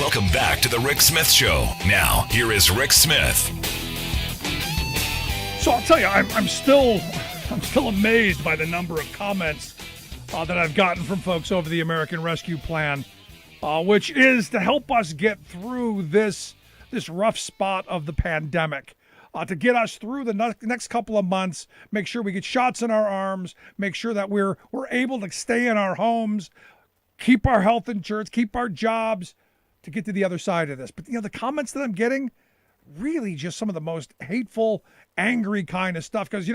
Welcome back to the Rick Smith Show. Now, here is Rick Smith. So I'll tell you, I'm still amazed by the number of comments that I've gotten from folks over the American Rescue Plan, which is to help us get through this rough spot of the pandemic. To get us through the next couple of months, make sure we get shots in our arms, make sure that we're able to stay in our homes, keep our health insurance, keep our jobs, to get to the other side of this. But the comments that I'm getting, really just some of the most hateful, angry kind of stuff, because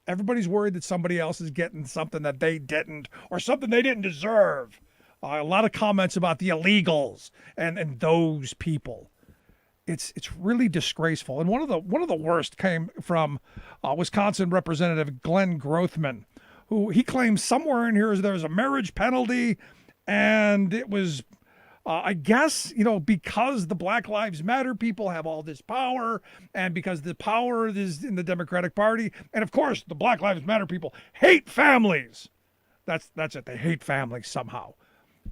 everybody's worried that somebody else is getting something that they didn't, or something they didn't deserve. A lot of comments about the illegals and those people. It's really disgraceful. And one of the worst came from Wisconsin Representative Glenn Grothman, who he claims somewhere in here there's a marriage penalty, and it was, I guess, because the Black Lives Matter people have all this power, and because the power is in the Democratic Party, and of course the Black Lives Matter people hate families. That's it. They hate families somehow,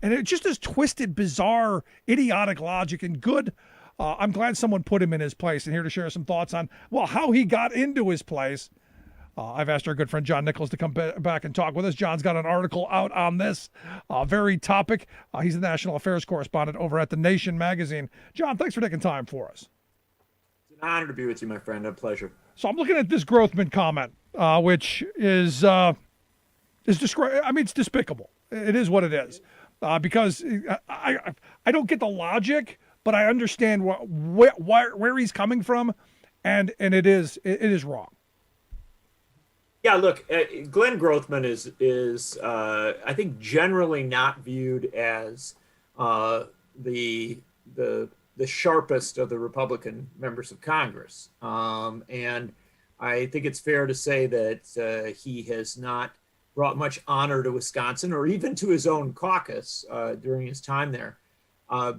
and it just is twisted, bizarre, idiotic logic. And good. I'm glad someone put him in his place, and here to share some thoughts on, how he got into his place. I've asked our good friend John Nichols to come back and talk with us. John's got an article out on this very topic. He's the national affairs correspondent over at The Nation magazine. John, thanks for taking time for us. It's an honor to be with you, my friend. A pleasure. So I'm looking at this Grothman comment, which is it's despicable. It is what it is, because I don't get the logic, but I understand where he's coming from, and it is wrong. Yeah, look, Glenn Grothman is I think generally not viewed as the sharpest of the Republican members of Congress, and I think it's fair to say that he has not brought much honor to Wisconsin or even to his own caucus during his time there.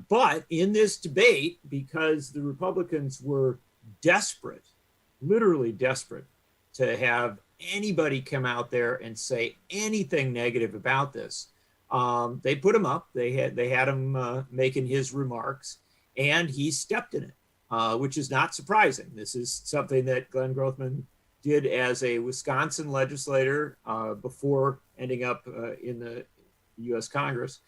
But in this debate, because the Republicans were desperate, literally desperate, to have anybody come out there and say anything negative about this, they put him up. They had him making his remarks, and he stepped in it, which is not surprising. This is something that Glenn Grothman did as a Wisconsin legislator before ending up in the U.S. Congress.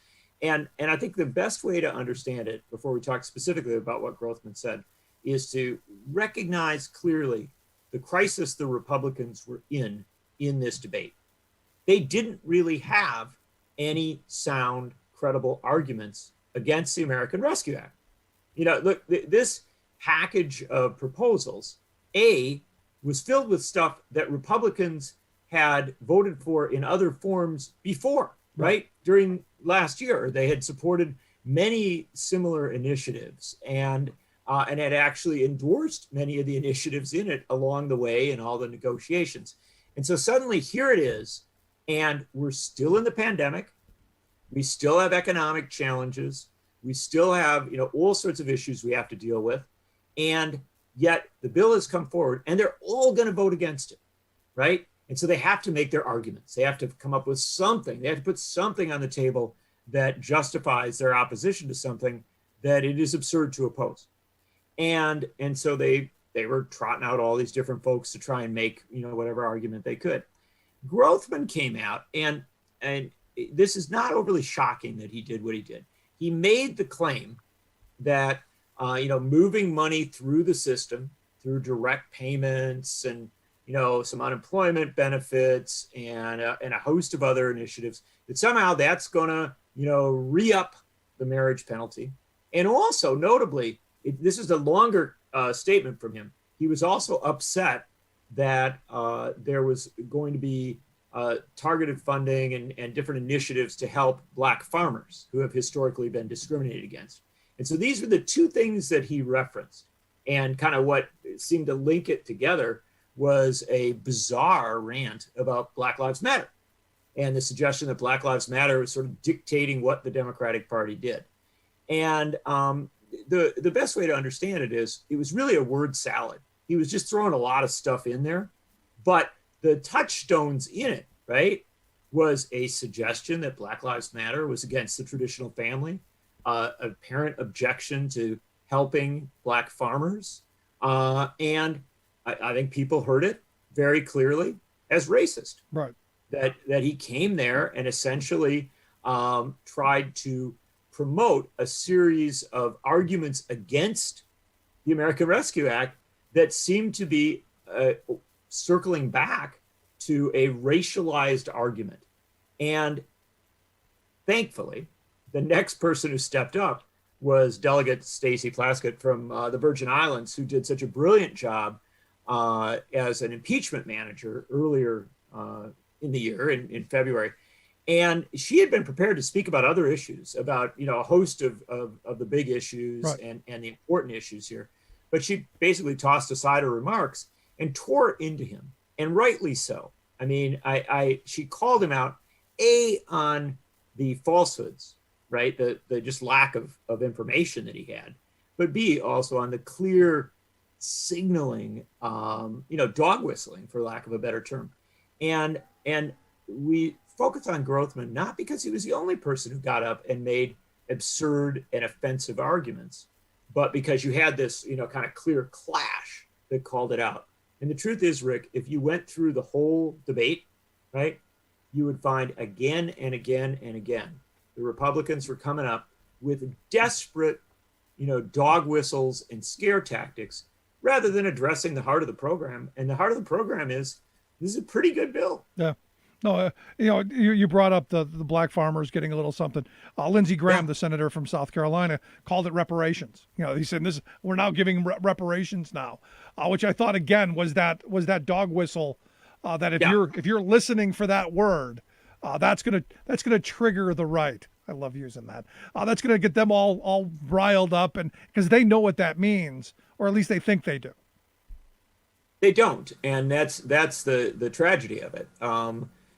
And I think the best way to understand it, before we talk specifically about what Grothman said, is to recognize clearly the crisis the Republicans were in this debate. They didn't really have any sound, credible arguments against the American Rescue Act. Look, this package of proposals, was filled with stuff that Republicans had voted for in other forms before, right? During last year, they had supported many similar initiatives and had actually endorsed many of the initiatives in it along the way in all the negotiations. And so suddenly here it is, and we're still in the pandemic. We still have economic challenges. We still have, all sorts of issues we have to deal with. And yet the bill has come forward, and they're all going to vote against it, right? And so they have to make their arguments. They have to come up with something. They have to put something on the table that justifies their opposition to something that it is absurd to oppose. And so they were trotting out all these different folks to try and make, whatever argument they could. Grothman came out, and this is not overly shocking that he did what he did. He made the claim that, moving money through the system, through direct payments and, some unemployment benefits and a host of other initiatives, that somehow that's going to, re-up the marriage penalty. And also, notably, this is a longer statement from him. He was also upset that there was going to be targeted funding and different initiatives to help Black farmers who have historically been discriminated against. And so these were the two things that he referenced. And kind of what seemed to link it together was a bizarre rant about Black Lives Matter and the suggestion that Black Lives Matter was sort of dictating what the Democratic Party did. And the best way to understand it is it was really a word salad. He was just throwing a lot of stuff in there, but the touchstones in it, right, was a suggestion that Black Lives Matter was against the traditional family, apparent objection to helping Black farmers. And I think people heard it very clearly as racist. Right. That he came there and essentially tried to promote a series of arguments against the American Rescue Act that seemed to be circling back to a racialized argument. And thankfully, the next person who stepped up was Delegate Stacey Plaskett from the Virgin Islands, who did such a brilliant job as an impeachment manager earlier in the year, in February. And she had been prepared to speak about other issues, about a host of the big issues, right, and the important issues here. But she basically tossed aside her remarks and tore into him, and rightly so. I mean, she called him out, on the falsehoods, right? The just lack of information that he had, but B, also on the clear signaling, dog whistling, for lack of a better term. And we focus on Grothman not because he was the only person who got up and made absurd and offensive arguments, but because you had this, kind of clear clash that called it out. And the truth is, Rick, if you went through the whole debate, right, you would find again and again and again, the Republicans were coming up with desperate, dog whistles and scare tactics rather than addressing the heart of the program. And the heart of the program is, this is a pretty good bill. Yeah. No, you brought up the black farmers getting a little something. Lindsey Graham, the senator from South Carolina, called it reparations. He said, we're now giving reparations now, which I thought again was that dog whistle. That if you're listening for that word, that's gonna trigger the right. I love using that. That's gonna get them all riled up, and because they know what that means, or at least they think they do. They don't, and that's the tragedy of it.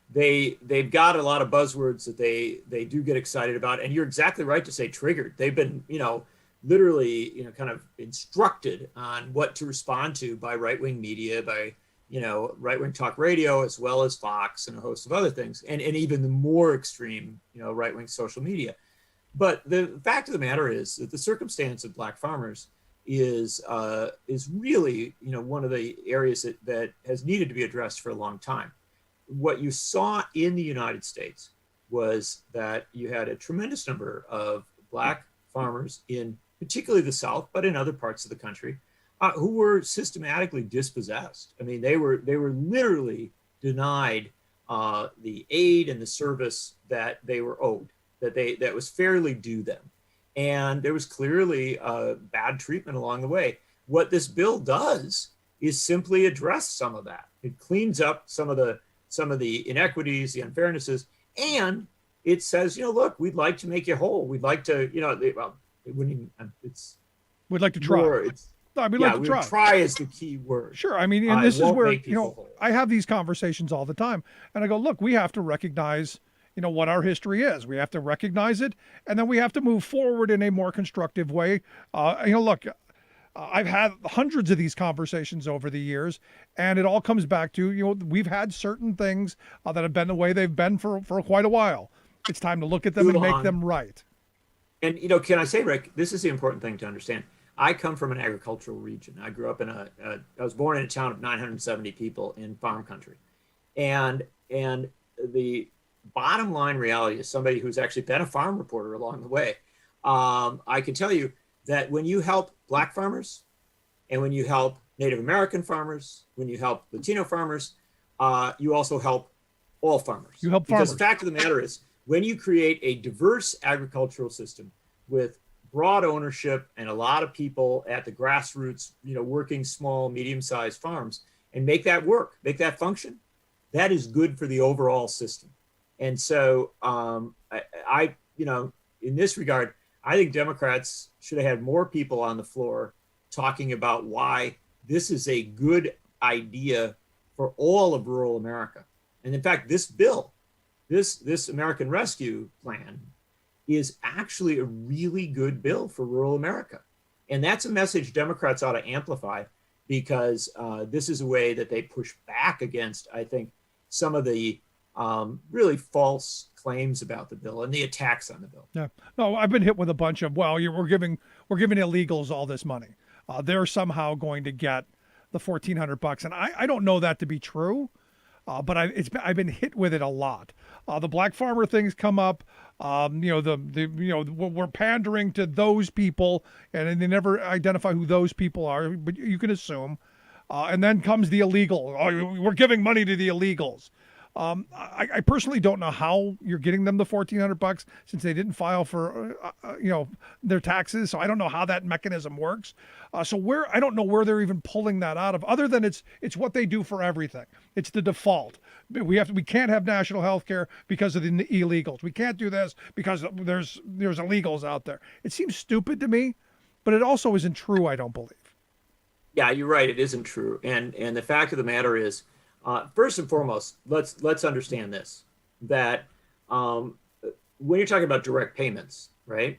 They've got a lot of buzzwords that they do get excited about, and you're exactly right to say triggered. They've been literally kind of instructed on what to respond to by right-wing media, by right-wing talk radio, as well as Fox and a host of other things, and even the more extreme right-wing social media. But the fact of the matter is that the circumstance of black farmers is really one of the areas that has needed to be addressed for a long time. What you saw in the United States was that you had a tremendous number of black farmers in particularly the South, but in other parts of the country, who were systematically dispossessed. I mean, they were literally denied the aid and the service that they were owed, that was fairly due them, and there was clearly bad treatment along the way. What this bill does is simply address some of that. It cleans up some of the inequities, the unfairnesses, and it says, look, we'd like to make you whole. We'd like to, it wouldn't even, we'd like to try. We'd like to try. Try is the key word. Sure. I mean, and this is where, I have these conversations all the time, and I go, look, we have to recognize, what our history is. We have to recognize it, and then we have to move forward in a more constructive way. Look, I've had hundreds of these conversations over the years, and it all comes back to, we've had certain things that have been the way they've been for quite a while. It's time to look at them and make them right. And, can I say, Rick, this is the important thing to understand. I come from an agricultural region. I grew up I was born in a town of 970 people in farm country. And the bottom line reality is, somebody who's actually been a farm reporter along the way, I can tell you that when you help black farmers, and when you help Native American farmers, when you help Latino farmers, you also help all farmers. You help farmers. Because the fact of the matter is, when you create a diverse agricultural system with broad ownership and a lot of people at the grassroots, working small, medium-sized farms, and make that work, make that function, that is good for the overall system. And so I in this regard, I think Democrats should have had more people on the floor talking about why this is a good idea for all of rural America. And in fact, this bill, this American Rescue Plan, is actually a really good bill for rural America. And that's a message Democrats ought to amplify, because this is a way that they push back against, I think, some of the really false claims about the bill and the attacks on the bill. Yeah. No, I've been hit with a bunch of, well, we're giving illegals all this money. They're somehow going to get the $1,400, and I don't know that to be true. But I've been hit with it a lot. The black farmer things come up. We're pandering to those people, and they never identify who those people are, but you can assume. And then comes the illegal. Oh, we're giving money to the illegals. I personally don't know how you're getting them the $1,400 since they didn't file for their taxes. So I don't know how that mechanism works. I don't know where they're even pulling that out of, other than it's what they do for everything. It's the default. We can't have national health care because of the illegals. We can't do this because there's illegals out there. It seems stupid to me, but it also isn't true, I don't believe. Yeah, you're right. It isn't true. And the fact of the matter is, first and foremost, let's understand this, that when you're talking about direct payments, right?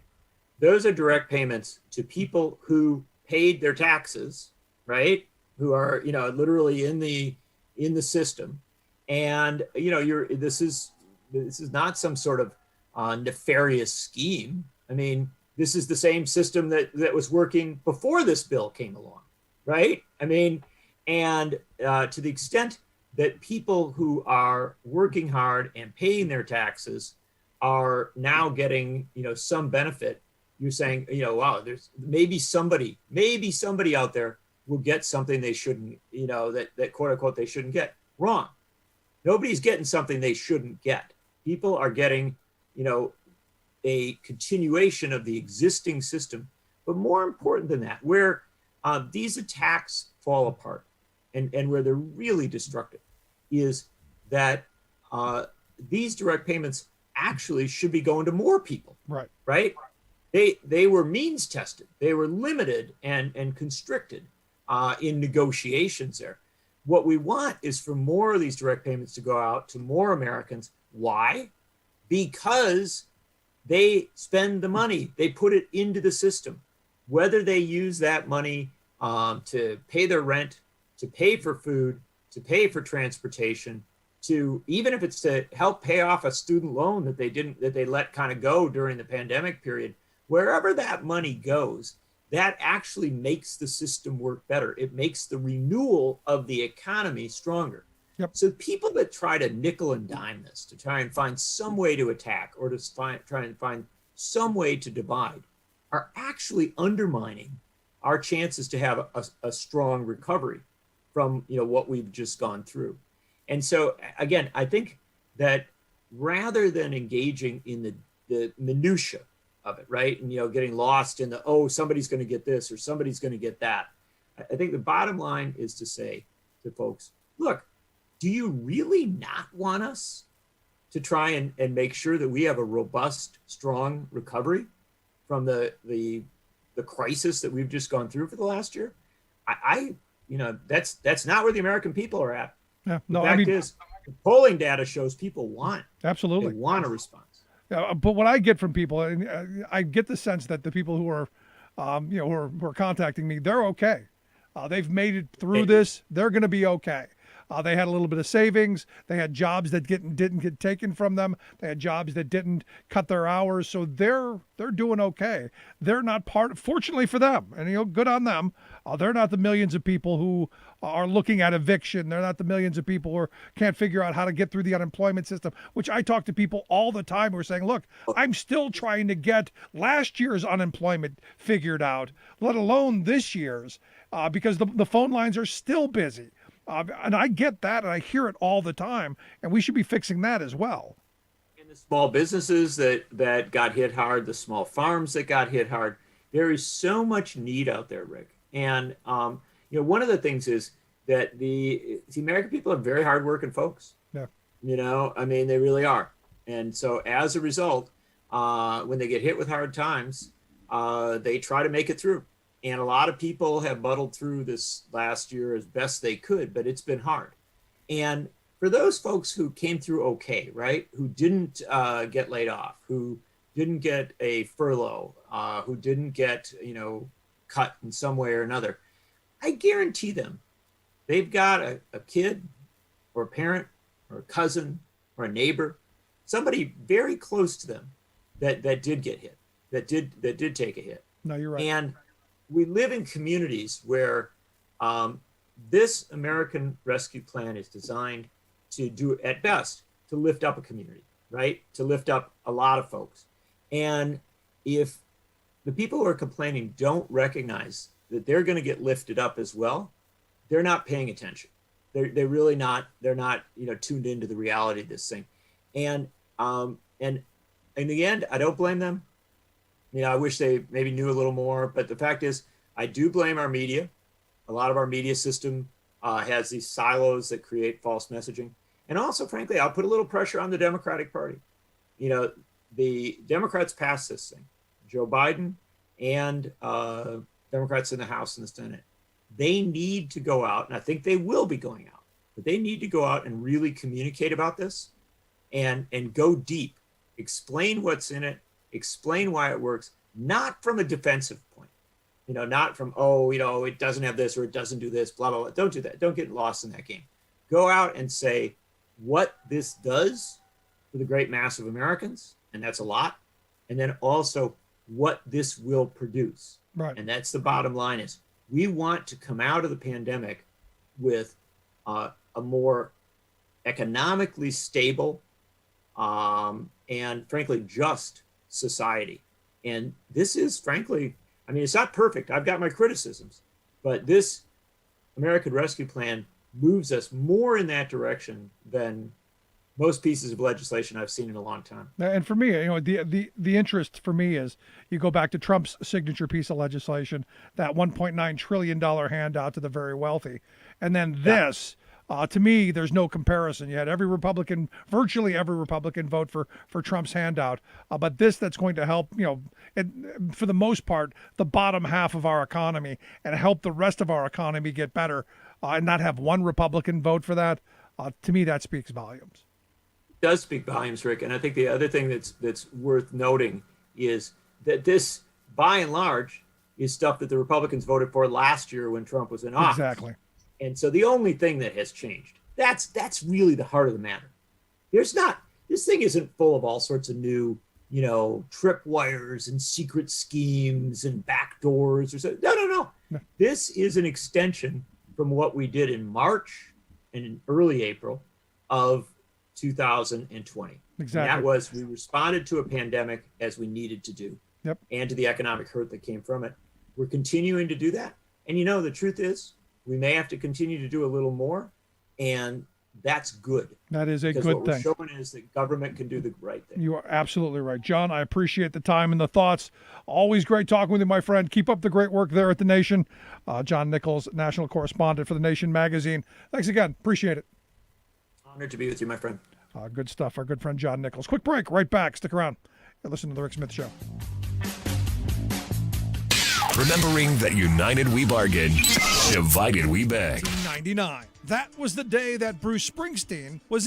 Those are direct payments to people who paid their taxes, right? Who are, literally in the system. And, this is not some sort of nefarious scheme. I mean, this is the same system that was working before this bill came along, right? I mean, and to the extent that people who are working hard and paying their taxes are now getting, some benefit, you're saying, wow, there's maybe somebody out there will get something they shouldn't, that quote unquote they shouldn't get. Wrong. Nobody's getting something they shouldn't get. People are getting, a continuation of the existing system. But more important than that, where these attacks fall apart and where they're really destructive is that these direct payments actually should be going to more people. Right. Right. They were means tested. They were limited and constricted in negotiations there. What we want is for more of these direct payments to go out to more Americans. Why? Because they spend the money. They put it into the system. Whether they use that money to pay their rent, to pay for food, to pay for transportation, to even if it's to help pay off a student loan that they let kind of go during the pandemic period, wherever that money goes, that actually makes the system work better. It makes the renewal of the economy stronger. Yep. So people that try to nickel and dime this, to try and find some way to attack or to try and find some way to divide, are actually undermining our chances to have a strong recovery from what we've just gone through. And so again, I think that rather than engaging in the minutia of it, right, and getting lost in somebody's going to get this or somebody's going to get that, I think the bottom line is to say to folks, look, do you really not want us to try and make sure that we have a robust, strong recovery from the crisis that we've just gone through for the last year? That's not where the American people are at. Yeah, no, the fact is, the polling data shows people want. Absolutely. They want a response. Yeah, but what I get from people, and I get the sense that the people who are, who are contacting me, they're okay. They've made it through this. They're going to be okay. They had a little bit of savings. They had jobs that didn't get taken from them. They had jobs that didn't cut their hours. So they're doing okay. They're not fortunately for them, and good on them. They're not the millions of people who are looking at eviction. They're not the millions of people who can't figure out how to get through the unemployment system, which I talk to people all the time who are saying, look, I'm still trying to get last year's unemployment figured out, let alone this year's, because the phone lines are still busy. And I get that, and I hear it all the time, and we should be fixing that as well. And the small businesses that got hit hard, the small farms that got hit hard, there is so much need out there, Rick. And one of the things is that the American people are very hardworking folks. Yeah. I mean, they really are. And so as a result, when they get hit with hard times, they try to make it through. And a lot of people have muddled through this last year as best they could, but it's been hard. And for those folks who came through okay, right, who didn't get laid off, who didn't get a furlough, who didn't get, cut in some way or another, I guarantee them they've got a kid or a parent or a cousin or a neighbor, somebody very close to them that did get hit, that did take a hit. No, you're right. And we live in communities where this American Rescue Plan is designed to do, at best, to lift up a community, right? To lift up a lot of folks. And if the people who are complaining don't recognize that they're going to get lifted up as well, they're not paying attention. They're really not. They're not, tuned into the reality of this thing. And in the end, I don't blame them. I wish they maybe knew a little more. But the fact is, I do blame our media. A lot of our media system has these silos that create false messaging. And also, frankly, I'll put a little pressure on the Democratic Party. The Democrats passed this thing. Joe Biden and Democrats in the House and the Senate. They need to go out, and I think they will be going out, but they need to go out and really communicate about this and go deep, explain what's in it, explain why it works, not from a defensive point, not from, it doesn't have this or it doesn't do this, blah, blah, blah. Don't do that. Don't get lost in that game. Go out and say what this does for the great mass of Americans, and that's a lot, and then also what this will produce. Right. And that's the bottom line is we want to come out of the pandemic with a more economically stable and frankly just society. And this is frankly, it's not perfect. I've got my criticisms, but this American Rescue Plan moves us more in that direction than most pieces of legislation I've seen in a long time. And for me, the interest for me is you go back to Trump's signature piece of legislation, that $1.9 trillion handout to the very wealthy. And then this, to me, there's no comparison. You had virtually every Republican vote for Trump's handout. But this that's going to help, for the most part, the bottom half of our economy and help the rest of our economy get better and not have one Republican vote for that. To me, that speaks volumes. Does speak volumes, Rick. And I think the other thing that's worth noting is that this, by and large, is stuff that the Republicans voted for last year when Trump was in office. Exactly. And so the only thing that has changed, that's really the heart of the matter. This thing isn't full of all sorts of new, tripwires and secret schemes and backdoors or so. No. This is an extension from what we did in March and in early April of 2020. Exactly. And that was, we responded to a pandemic as we needed to do. Yep. And to the economic hurt that came from it. We're continuing to do that. And the truth is, we may have to continue to do a little more, and that's good. That is a good thing. What thing. we're showing is that government can do the right thing. You are absolutely right. John, I appreciate the time and the thoughts. Always great talking with you, my friend. Keep up the great work there at The Nation. John Nichols, national correspondent for The Nation magazine. Thanks again. Appreciate it. Honored to be with you, my friend. Good stuff. Our good friend John Nichols. Quick break. Right back. Stick around. You're listening to The Rick Smith Show. Remembering that united we bargain, divided we beg. 1999. That was the day that Bruce Springsteen was